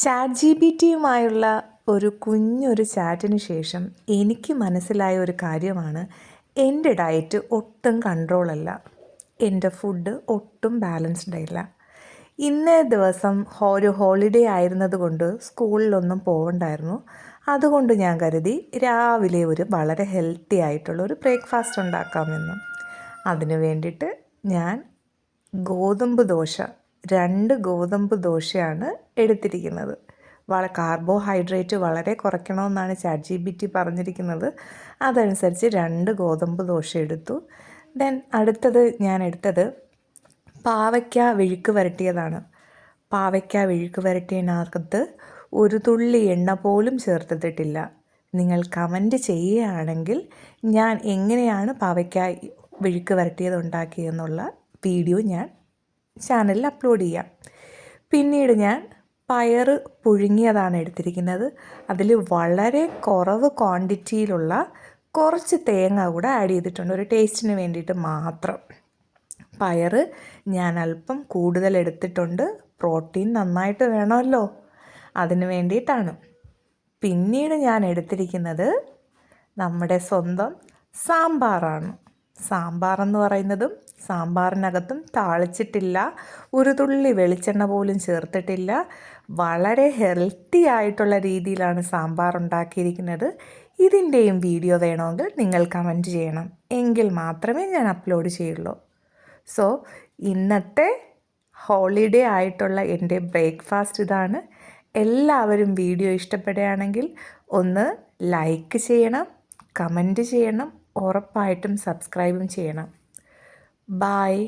ChatGPTയുമായുള്ള ഒരു കുഞ്ഞൊരു ചാറ്റിന് ശേഷം എനിക്ക് മനസ്സിലായ ഒരു കാര്യമാണ് എൻ്റെ ഡയറ്റ് ഒട്ടും കൺട്രോളല്ല. എൻ്റെ ഫുഡ് ഒട്ടും ബാലൻസ്ഡ് അല്ല. ഇന്നേ ദിവസം ഒരു ഹോളിഡേ ആയിരുന്നതുകൊണ്ട് സ്കൂളിലൊന്നും പോകണ്ടായിരുന്നു. അതുകൊണ്ട് ഞാൻ കരുതി രാവിലെ ഒരു വളരെ ഹെൽത്തി ആയിട്ടുള്ള ഒരു ബ്രേക്ക്ഫാസ്റ്റ് ഉണ്ടാക്കാമെന്ന്. അതിനു വേണ്ടിയിട്ട് ഞാൻ ഗോതമ്പ് ദോശ 2 ഗോതമ്പ് ദോശയാണ് എടുത്തിരിക്കുന്നത്. കാർബോഹൈഡ്രേറ്റ് വളരെ കുറയ്ക്കണമെന്നാണ് ChatGPT പറഞ്ഞിരിക്കുന്നത്. അതനുസരിച്ച് 2 ഗോതമ്പ് ദോശ എടുത്തു. ദെൻ അടുത്തത് ഞാൻ എടുത്തത് പാവയ്ക്ക വിഴുക്ക് വരട്ടിയതാണ്. പാവയ്ക്ക വിഴുക്ക് വരട്ടിയതിനകത്ത് ഒരു തുള്ളി എണ്ണ പോലും ചേർത്തിട്ടില്ല. നിങ്ങൾ കമൻറ്റ് ചെയ്യുകയാണെങ്കിൽ ഞാൻ എങ്ങനെയാണ് പാവയ്ക്ക വിഴുക്ക് വരട്ടിയത് ഉണ്ടാക്കിയെന്നുള്ള വീഡിയോ ഞാൻ ചാനലിൽ അപ്ലോഡ് ചെയ്യാം. പിന്നീട് ഞാൻ പയറ് പുഴുങ്ങിയതാണ് എടുത്തിരിക്കുന്നത്. അതിൽ വളരെ കുറവ് ക്വാണ്ടിറ്റിയിലുള്ള കുറച്ച് തേങ്ങ കൂടെ ആഡ് ചെയ്തിട്ടുണ്ട്, ഒരു ടേസ്റ്റിന് വേണ്ടിയിട്ട് മാത്രം. പയറ് ഞാൻ അല്പം കൂടുതൽ എടുത്തിട്ടുണ്ട്, പ്രോട്ടീൻ നന്നായിട്ട് വേണമല്ലോ, അതിന് വേണ്ടിയിട്ടാണ്. പിന്നീട് ഞാൻ എടുത്തിരിക്കുന്നത് നമ്മുടെ സ്വന്തം സാമ്പാറാണ്. സാമ്പാറെന്ന് പറയുന്നതും സാമ്പാറിനകത്തും താളിച്ചിട്ടില്ല, ഒരു തുള്ളി വെളിച്ചെണ്ണ പോലും ചേർത്തിട്ടില്ല. വളരെ ഹെൽത്തി ആയിട്ടുള്ള രീതിയിലാണ് സാമ്പാർ ഉണ്ടാക്കിയിരിക്കുന്നത്. ഇതിൻ്റെയും വീഡിയോ വേണമെങ്കിൽ നിങ്ങൾ കമൻറ്റ് ചെയ്യണം, എങ്കിൽ മാത്രമേ ഞാൻ അപ്ലോഡ് ചെയ്യുള്ളൂ. സോ ഇന്നത്തെ ഹോളിഡേ ആയിട്ടുള്ള എൻ്റെ ബ്രേക്ക്ഫാസ്റ്റ് ഇതാണ്. എല്ലാവരും വീഡിയോ ഇഷ്ടപ്പെടുകയാണെങ്കിൽ ഒന്ന് ലൈക്ക് ചെയ്യണം, കമൻറ്റ് ചെയ്യണം, ഉറപ്പായിട്ടും സബ്സ്ക്രൈബും ചെയ്യണം. Bye.